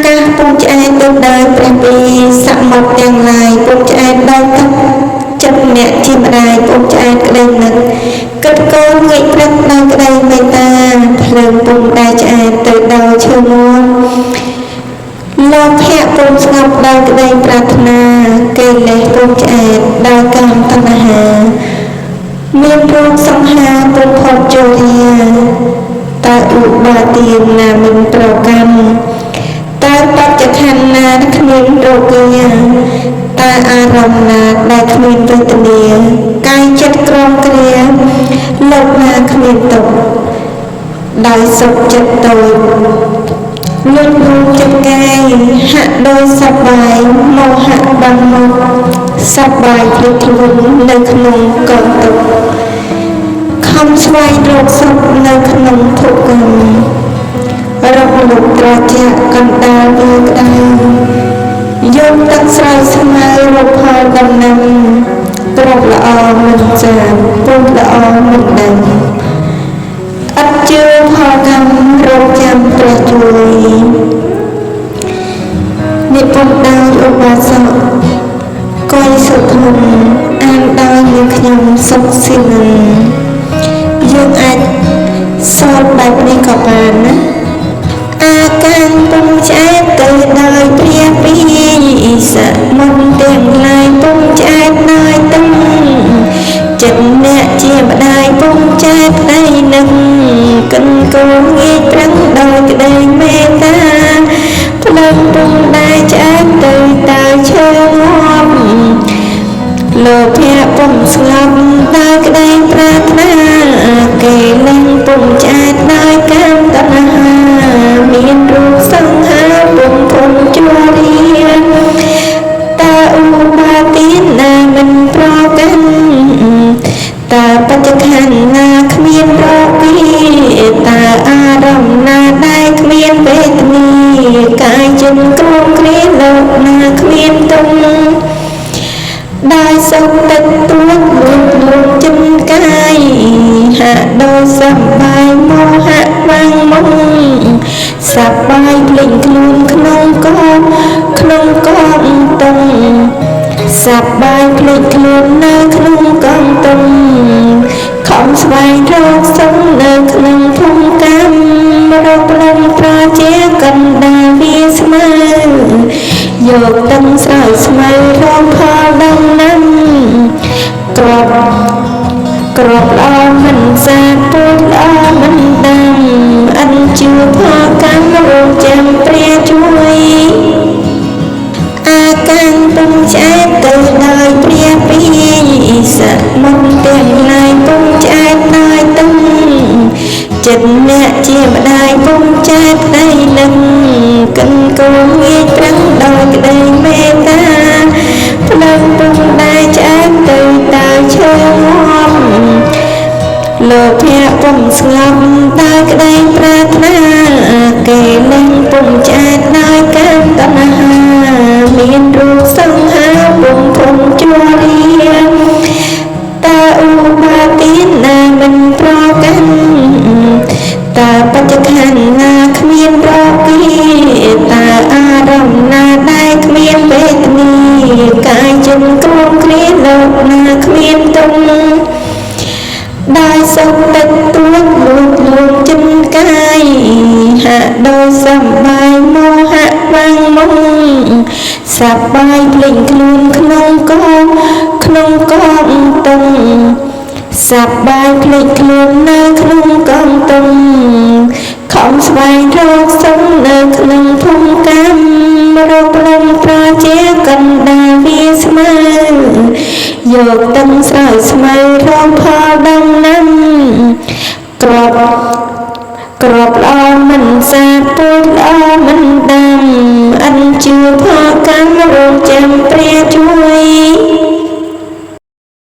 កាសពុំឆ្អែតទៅដោយព្រះពីសមុទ្រទាំងឡាយពុំឆ្អែតដោយទឹកចិត្តអ្នកជាម្ដាយពុំឆ្អែតក្តីនឹកគិតកូនងាកព្រឹកដោយក្តីមេត្តាភ្លើងពុំដែលឆ្អែតទៅដោយឈើមួលលោកភៈពុំស្ងប់ដោយក្តីប្រាថ្នាកិលេសពុំឆ្អែតដោយកាមតណ្ហាមានរូបសង្ហាពុំផុតជរាតើឧបាទានណាមិនប្រកម្មតើបច្ចខណ្ឌណាគ្មានរោគាតើអារម្មណ៍ណាដែលគ្មានវេទនាកាយចិត្តក្រំគ្រាលោកណាគ្មានទុក្ខដោយសុខចិត្តតូចលុតលូនចិត្តកាយហាក់ដោយសប្បាയമោហៈបានមកសប្បាយភ្លេចខ្លួននៅក្នុងកងទុក្ខខំស្វែងរកសុខនៅក្នុងទុក្ខកម្មរកលុបត្រជាកណ្ដាលវាក្តៅយកទឹកស្រោចស្មៅរកផលដំណាំប្រកល្អមិនចាបពុំល្អមិនដឹងអត់ជឿផលកម្មរកចាំព្រះជួយនិពន្ធដោយឧបាសកកុយសុធនអានដោយយើងខ្ញុំសុខសិនយើងអាចសូត្របែបនេះក៏បានណាអាកានពុំឆ្អែតទៅដោយព្រះពីសមុនទាំងឡាយពុំឆ្អែតដោយទឹកចិត្តអ្នកជាម្ដាយពុំឆ្អែតក្តីនឹងកិនកូនងាយប្រឹងដោយក្តីមេត្តាភ្លើងពុំដែលឆ្អែតទៅតើឈើងាប់លោកភៈពុំស្លាប់ដោយក្តីប្រាថ្នាគេលែងពុំឆ្អែតដោយកាមតណ្ហាមានរូបសង្ហាពុំធំជួរីតើឧបាទានណាមិនប្រកាន់តើបច្ចខណ្ឌណាគ្មានរោគាតើអារម្មណ៍ណាដែលគ្មានវេទនាកាយជំក្រំគ្រាលោកណាគ្មានទុំដោយសុខទឹកទួតលួចលួចចិត្តកាយហាក់ដោយសប្បាយមោហៈវាំងមុងសប្បាយភ្លេចខ្លួនក្នុងកងតុងសប្បាយភ្លេចខ្លួននៅក្នុងកងតុងខំស្វែងរកសុខនៅក្នុងភូមិកម្មរកលំប្រជាកណ្ដាលវាស្មើយកទឹកស្រោចស្មៅរកផលដំណាំក្របល្អមិនសាពុទ្ធល្អមិនដាំអិនជឿផលកម្មរងចាំព្រះជួយអាកានពុំឆ្អែតទៅដោយព្រះពីសមុនទាំងឡាយពុំឆ្អែតដោយទឹកចិត្តអ្នកជាម្ដាយពុំឆ្អែតក្តីនឹងកិនកូនងាយប្រឹងដោយក្តីមេត្តាភ្លើងពុំដែលឆ្អែតទៅតើឈើងាប់លោកភៈពុំស្ងប់ដោយក្តីប្រាថ្នាគេលែងពុំឆ្អែតដោយកាមតណ្ហាមានរូបសង្ហាពុំធំជួរីតើឧបាទានណាមិនប្រកាន់តើបច្ចខណ្ឌណាគ្មានរោគាតើអារម្មណ៍ណាដែលគ្មានវេទនាកាយជំក្រំគ្រាលោកណាគ្មានទុំដោយសុខទឹកទួតលួចលួចចិត្តកាយហាក់ដោយសប្បាយមោហៈវាំងមុងសប្បាយភ្លេចខ្លួនក្នុងកងតុងសប្បាយភ្លេចខ្លួននៅក្នុងកងតុងខំស្វែងរកសុខនៅក្នុងភូមិកម្មរកលំប្រជាកណ្ដាលវាស្មើយកទឹកស្រោចស្មៅរកផលដំណាំក្របល្អមិនសាពុ